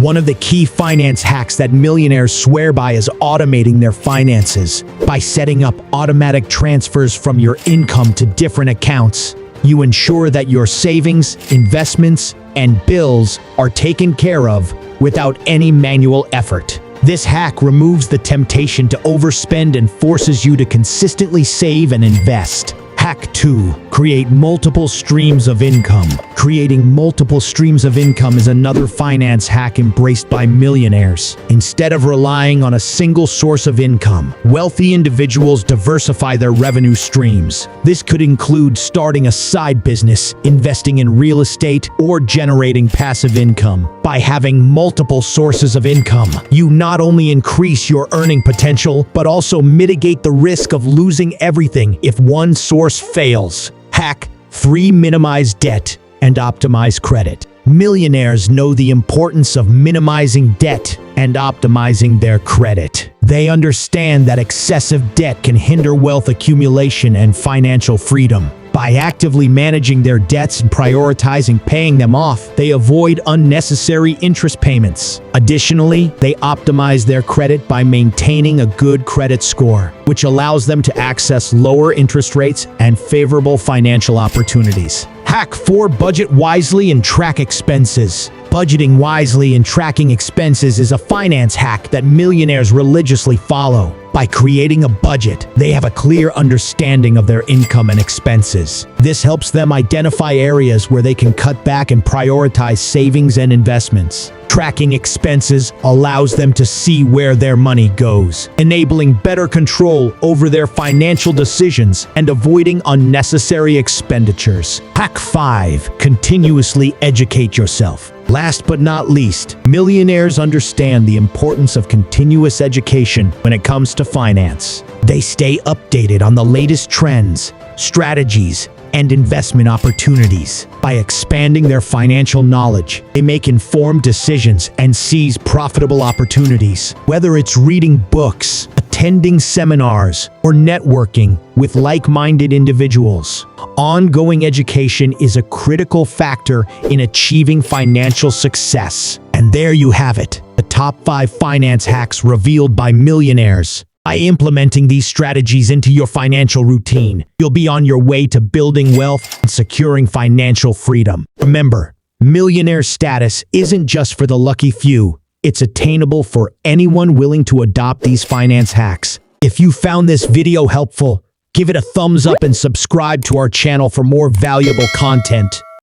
One of the key finance hacks that millionaires swear by is automating their finances. By setting up automatic transfers from your income to different accounts, you ensure that your savings, investments, and bills are taken care of without any manual effort. This hack removes the temptation to overspend and forces you to consistently save and invest. Hack 2. Create multiple streams of income. Creating multiple streams of income is another finance hack embraced by millionaires. Instead of relying on a single source of income, wealthy individuals diversify their revenue streams. This could include starting a side business, investing in real estate, or generating passive income. By having multiple sources of income, you not only increase your earning potential, but also mitigate the risk of losing everything if one source fails. Hack 3. Minimize debt and optimize credit. Millionaires know the importance of minimizing debt and optimizing their credit. They understand that excessive debt can hinder wealth accumulation and financial freedom. By actively managing their debts and prioritizing paying them off, they avoid unnecessary interest payments. Additionally, they optimize their credit by maintaining a good credit score, which allows them to access lower interest rates and favorable financial opportunities. Hack 4. Budget wisely and track expenses. Budgeting wisely and tracking expenses is a finance hack that millionaires religiously follow. By creating a budget, they have a clear understanding of their income and expenses. This helps them identify areas where they can cut back and prioritize savings and investments. Tracking expenses allows them to see where their money goes, enabling better control over their financial decisions and avoiding unnecessary expenditures. Hack 5. Continuously educate yourself. Last but not least, millionaires understand the importance of continuous education when it comes to finance. They stay updated on the latest trends, strategies, and investment opportunities. By expanding their financial knowledge, they make informed decisions and seize profitable opportunities. Whether it's reading books, attending seminars, or networking with like-minded individuals, ongoing education is a critical factor in achieving financial success. And there you have it, the top 5 finance hacks revealed by millionaires. By implementing these strategies into your financial routine, you'll be on your way to building wealth and securing financial freedom. Remember, millionaire status isn't just for the lucky few. It's attainable for anyone willing to adopt these finance hacks. If you found this video helpful, give it a thumbs up and subscribe to our channel for more valuable content.